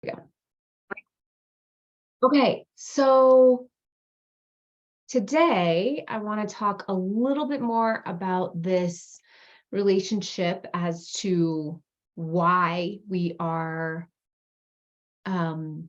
Yeah. Okay, so today I want to talk a little bit more about this relationship as to why we are um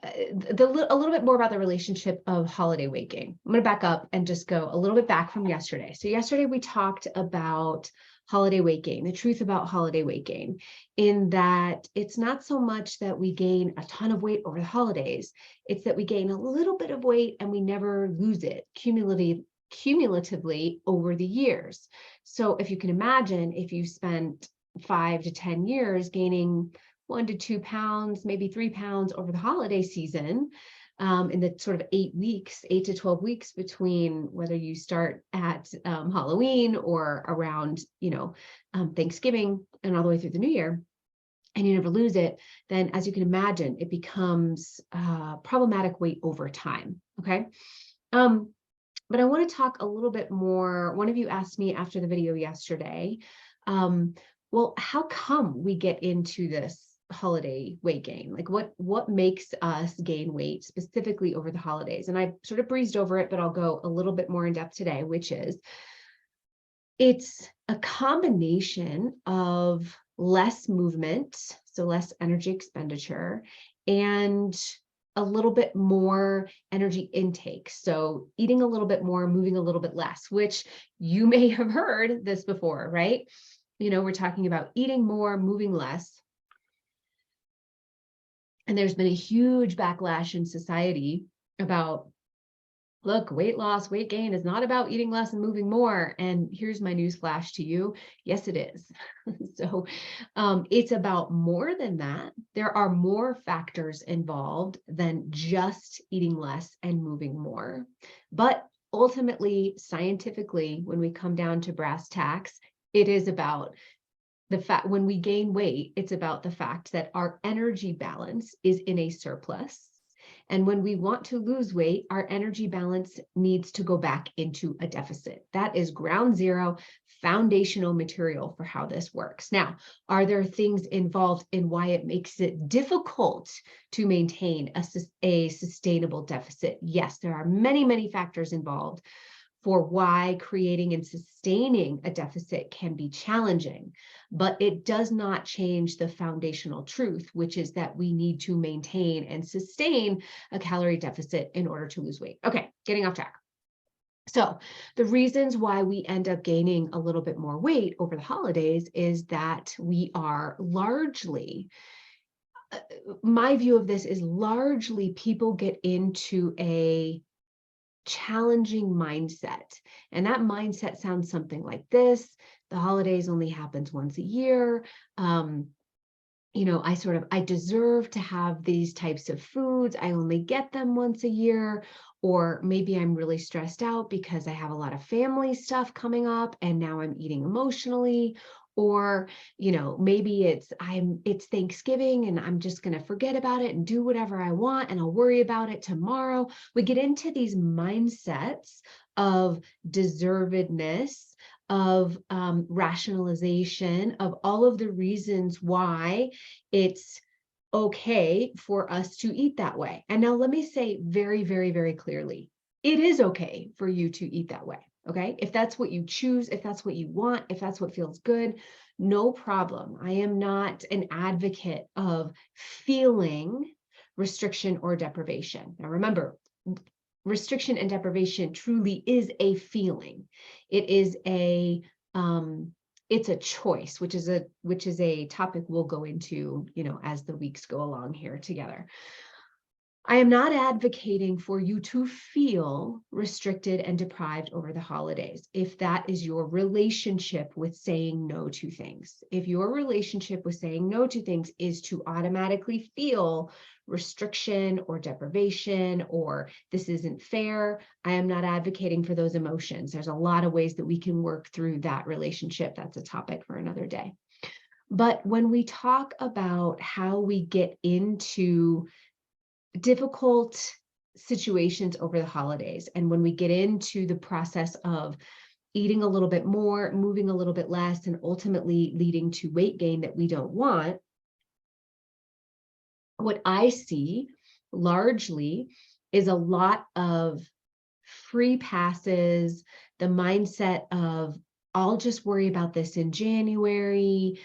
a little bit more about the relationship of holiday waking. I'm going to back up and just go a little bit back from yesterday. So yesterday we talked about holiday waking, the truth about holiday waking, in that it's not so much that we gain a ton of weight over the holidays, it's that we gain a little bit of weight and we never lose it cumulatively over the years. So if you can imagine, if you spent 5 to 10 years gaining 1 to 2 pounds, maybe 3 pounds over the holiday season, in the sort of 8 weeks, 8 to 12 weeks between whether you start at Halloween or around, Thanksgiving and all the way through the new year, and you never lose it, then as you can imagine, it becomes problematic weight over time. Okay. Um, but I want to talk a little bit more. One of you asked me after the video yesterday, um, well, how come we get into this holiday weight gain? Like what makes us gain weight specifically over the holidays? And I sort of breezed over it, but I'll go a little bit more in depth today, which is it's a combination of less movement, so less energy expenditure, and a little bit more energy intake. So eating a little bit more, moving a little bit less, which you may have heard this before, right? We're talking about eating more, moving less. And there's been a huge backlash in society about, look, weight loss, weight gain is not about eating less and moving more. And here's my news flash to you. Yes, it is. So it's about more than that. There are more factors involved than just eating less and moving more. But ultimately, scientifically, when we come down to brass tacks, it is about the fact when we gain weight, it's about the fact that our energy balance is in a surplus. And when we want to lose weight, our energy balance needs to go back into a deficit. That is ground zero, foundational material for how this works. Now, are there things involved in why it makes it difficult to maintain a sustainable deficit? Yes, there are many, many factors involved for why creating and sustaining a deficit can be challenging, but it does not change the foundational truth, which is that we need to maintain and sustain a calorie deficit in order to lose weight. Okay, getting off track. So the reasons why we end up gaining a little bit more weight over the holidays is that we are largely, my view of this is largely people get into a challenging mindset. And that mindset sounds something like this. The holidays only happens once a year. I deserve to have these types of foods. I only get them once a year. Or maybe I'm really stressed out because I have a lot of family stuff coming up and now I'm eating emotionally. Or, maybe it's Thanksgiving and I'm just going to forget about it and do whatever I want and I'll worry about it tomorrow. We get into these mindsets of deservedness, of rationalization, of all of the reasons why it's okay for us to eat that way. And now let me say very, very, very clearly, it is okay for you to eat that way. Okay. If that's what you choose, if that's what you want, if that's what feels good, no problem. I am not an advocate of feeling restriction or deprivation. Now remember, restriction and deprivation truly is a feeling. It is it's a choice, which is a topic we'll go into, as the weeks go along here together. I am not advocating for you to feel restricted and deprived over the holidays if that is your relationship with saying no to things. If your relationship with saying no to things is to automatically feel restriction or deprivation or this isn't fair, I am not advocating for those emotions. There's a lot of ways that we can work through that relationship. That's a topic for another day. But when we talk about how we get into difficult situations over the holidays, and when we get into the process of eating a little bit more, moving a little bit less, and ultimately leading to weight gain that we don't want, what I see largely is a lot of free passes, the mindset of, I'll just worry about this in January.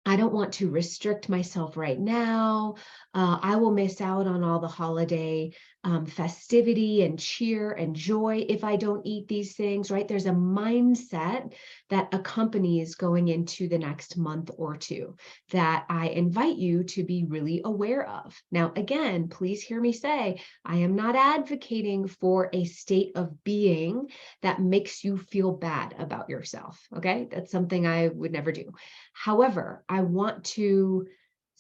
I don't want to restrict myself right now. I will miss out on all the holiday festivity and cheer and joy if I don't eat these things, right? There's a mindset that accompanies going into the next month or two that I invite you to be really aware of. Now, again, please hear me say, I am not advocating for a state of being that makes you feel bad about yourself, okay? That's something I would never do. However, I want to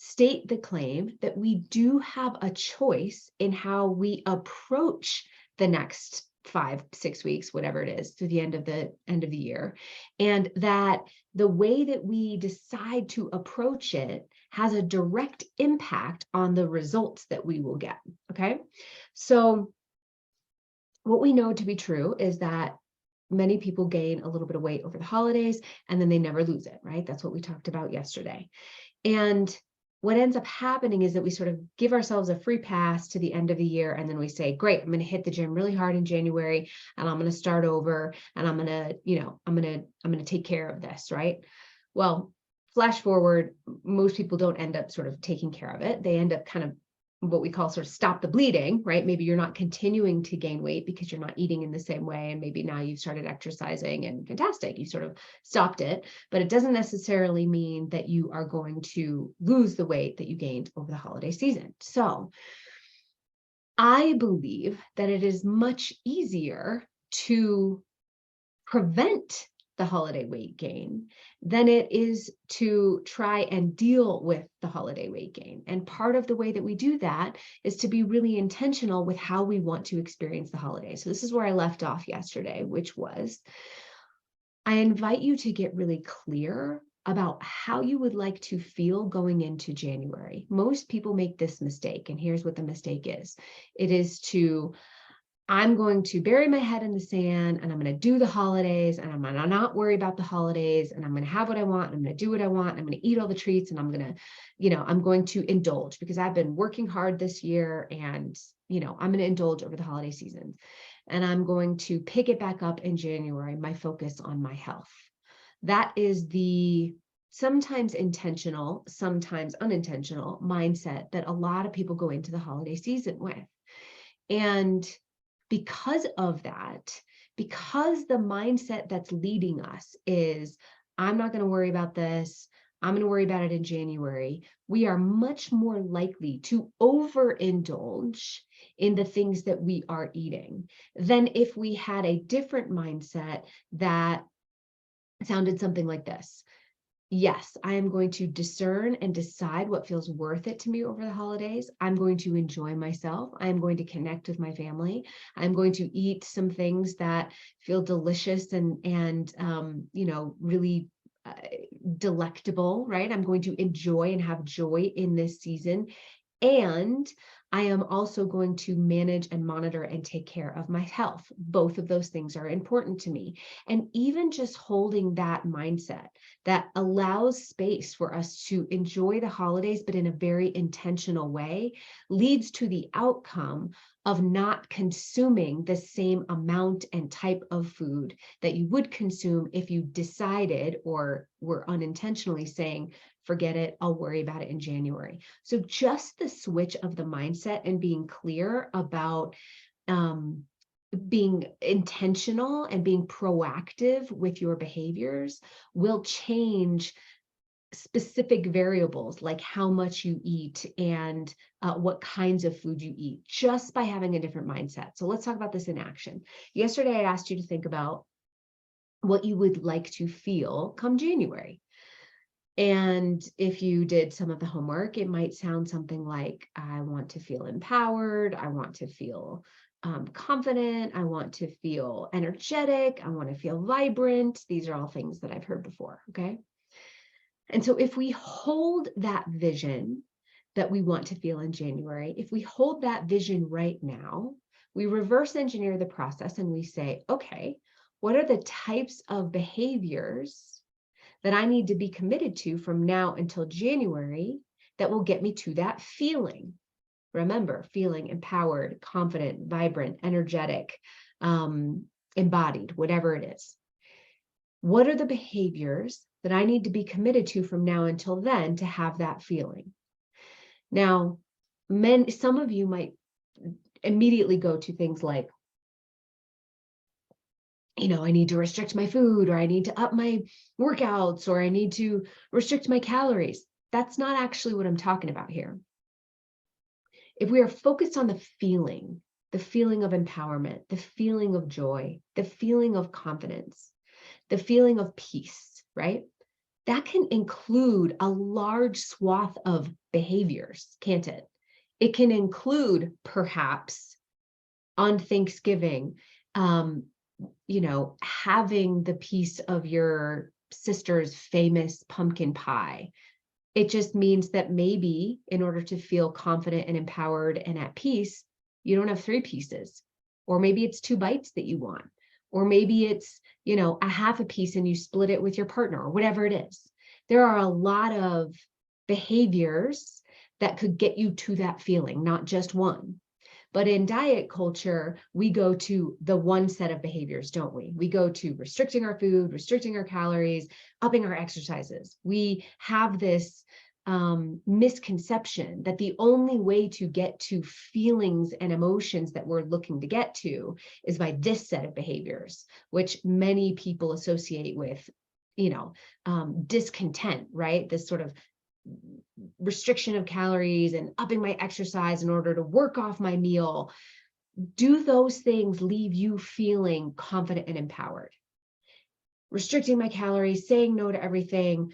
state the claim that we do have a choice in how we approach the next 5, 6 weeks, whatever it is, through the end of the year, and that the way that we decide to approach it has a direct impact on the results that we will get. Okay, so what we know to be true is that many people gain a little bit of weight over the holidays and then they never lose it, right? That's what we talked about yesterday. And what ends up happening is that we sort of give ourselves a free pass to the end of the year. And then we say, great, I'm going to hit the gym really hard in January and I'm going to start over and I'm going to, I'm going to take care of this, right? Well, flash forward, most people don't end up sort of taking care of it. They end up kind of what we call sort of stop the bleeding, right? Maybe you're not continuing to gain weight because you're not eating in the same way. And maybe now you've started exercising and fantastic, you sort of stopped it, but it doesn't necessarily mean that you are going to lose the weight that you gained over the holiday season. So I believe that it is much easier to prevent the holiday weight gain than it is to try and deal with the holiday weight gain. And part of the way that we do that is to be really intentional with how we want to experience the holiday. So this is where I left off yesterday, which was, I invite you to get really clear about how you would like to feel going into January. Most people make this mistake, and here's what the mistake is. It is to, I'm going to bury my head in the sand and I'm going to do the holidays and I'm going to not worry about the holidays and I'm going to have what I want. And I'm going to do what I want. I'm going to eat all the treats and I'm going to, I'm going to indulge because I've been working hard this year and, I'm going to indulge over the holiday season. And I'm going to pick it back up in January, my focus on my health. That is the sometimes intentional, sometimes unintentional mindset that a lot of people go into the holiday season with. And because of that, because the mindset that's leading us is, I'm not going to worry about this, I'm going to worry about it in January, we are much more likely to overindulge in the things that we are eating than if we had a different mindset that sounded something like this. Yes, I am going to discern and decide what feels worth it to me over the holidays. I'm going to enjoy myself. I'm going to connect with my family. I'm going to eat some things that feel delicious and really delectable, right? I'm going to enjoy and have joy in this season. And I am also going to manage and monitor and take care of my health. Both of those things are important to me. And even just holding that mindset that allows space for us to enjoy the holidays, but in a very intentional way, leads to the outcome of not consuming the same amount and type of food that you would consume if you decided or were unintentionally saying, forget it, I'll worry about it in January. So just the switch of the mindset and being clear about being intentional and being proactive with your behaviors will change specific variables like how much you eat and what kinds of food you eat just by having a different mindset. So let's talk about this in action. Yesterday, I asked you to think about what you would like to feel come January. And if you did some of the homework, it might sound something like, I want to feel empowered. I want to feel confident. I want to feel energetic. I want to feel vibrant. These are all things that I've heard before. Okay. And so if we hold that vision that we want to feel in January, if we hold that vision right now, we reverse engineer the process and we say, okay, what are the types of behaviors that I need to be committed to from now until January that will get me to that feeling. Remember, feeling empowered, confident, vibrant, energetic, embodied, whatever it is. What are the behaviors that I need to be committed to from now until then to have that feeling? Now, some of you might immediately go to things like, I need to restrict my food, or I need to up my workouts, or I need to restrict my calories. That's not actually what I'm talking about here. If we are focused on the feeling of empowerment, the feeling of joy, the feeling of confidence, the feeling of peace, right? That can include a large swath of behaviors, can't it? It can include, perhaps, on Thanksgiving, having the piece of your sister's famous pumpkin pie. It just means that maybe in order to feel confident and empowered and at peace, you don't have 3 pieces, or maybe it's 2 bites that you want, or maybe it's, a half a piece and you split it with your partner, or whatever it is. There are a lot of behaviors that could get you to that feeling, not just one. But in diet culture, we go to the one set of behaviors, don't we? We go to restricting our food, restricting our calories, upping our exercises. We have this misconception that the only way to get to feelings and emotions that we're looking to get to is by this set of behaviors, which many people associate with, discontent, right? This sort of restriction of calories and upping my exercise in order to work off my meal. Do those things leave you feeling confident and empowered? Restricting my calories, saying no to everything,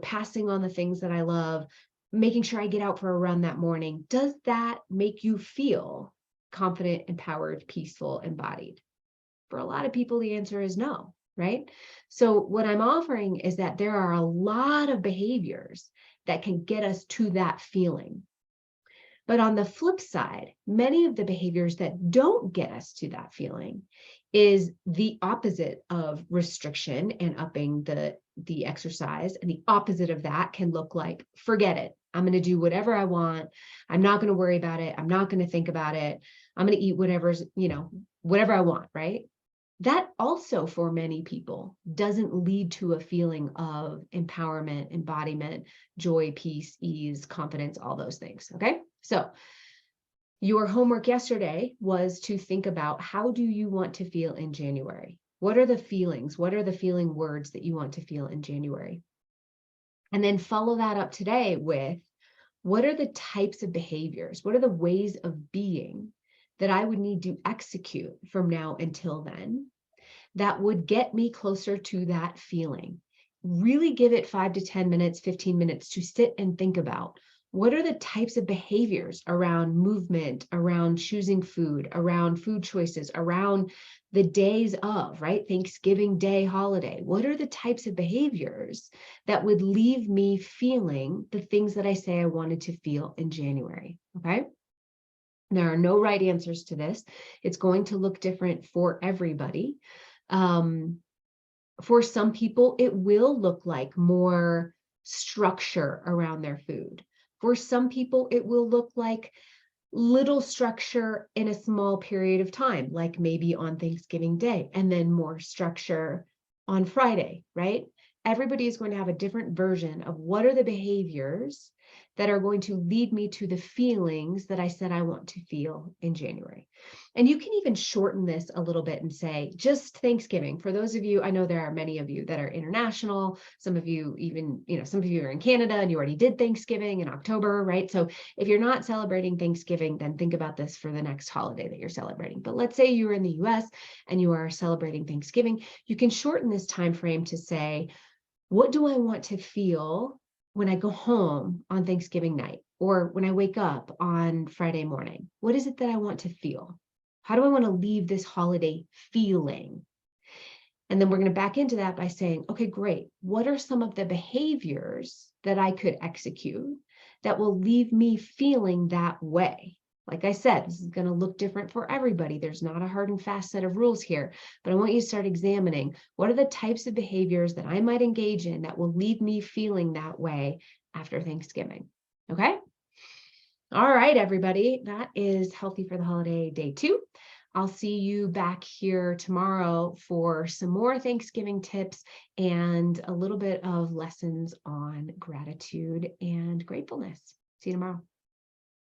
passing on the things that I love, making sure I get out for a run that morning. Does that make you feel confident, empowered, peaceful, embodied? For a lot of people, the answer is no, right? So what I'm offering is that there are a lot of behaviors that can get us to that feeling. But on the flip side, many of the behaviors that don't get us to that feeling is the opposite of restriction and upping the exercise. And the opposite of that can look like, forget it. I'm going to do whatever I want. I'm not going to worry about it. I'm not going to think about it. I'm going to eat whatever I want, right? That also, for many people, doesn't lead to a feeling of empowerment, embodiment, joy, peace, ease, confidence, all those things, okay? So your homework yesterday was to think about, how do you want to feel in January? What are the feelings? What are the feeling words that you want to feel in January? And then follow that up today with, what are the types of behaviors? What are the ways of being that I would need to execute from now until then that would get me closer to that feeling? Really give it 5 to 10 minutes, 15 minutes to sit and think about, what are the types of behaviors around movement, around choosing food, around food choices, around the days of, right? Thanksgiving Day holiday. What are the types of behaviors that would leave me feeling the things that I say I wanted to feel in January? Okay. There are no right answers to this. It's going to look different for everybody. For some people, it will look like more structure around their food. For some people, it will look like little structure in a small period of time, like maybe on Thanksgiving Day, and then more structure on Friday, right? Everybody is going to have a different version of what are the behaviors that are going to lead me to the feelings that I said I want to feel in January. And you can even shorten this a little bit and say, just Thanksgiving. For those of you, I know there are many of you that are international. Some of you even, some of you are in Canada and you already did Thanksgiving in October, right? So if you're not celebrating Thanksgiving, then think about this for the next holiday that you're celebrating. But let's say you're in the US and you are celebrating Thanksgiving, you can shorten this time frame to say, what do I want to feel when I go home on Thanksgiving night, or when I wake up on Friday morning? What is it that I want to feel? How do I want to leave this holiday feeling? And then we're going to back into that by saying, okay, great. What are some of the behaviors that I could execute that will leave me feeling that way? Like I said, this is going to look different for everybody. There's not a hard and fast set of rules here, but I want you to start examining, what are the types of behaviors that I might engage in that will leave me feeling that way after Thanksgiving? Okay. All right, everybody. That is Healthy for the Holiday Day 2. I'll see you back here tomorrow for some more Thanksgiving tips and a little bit of lessons on gratitude and gratefulness. See you tomorrow.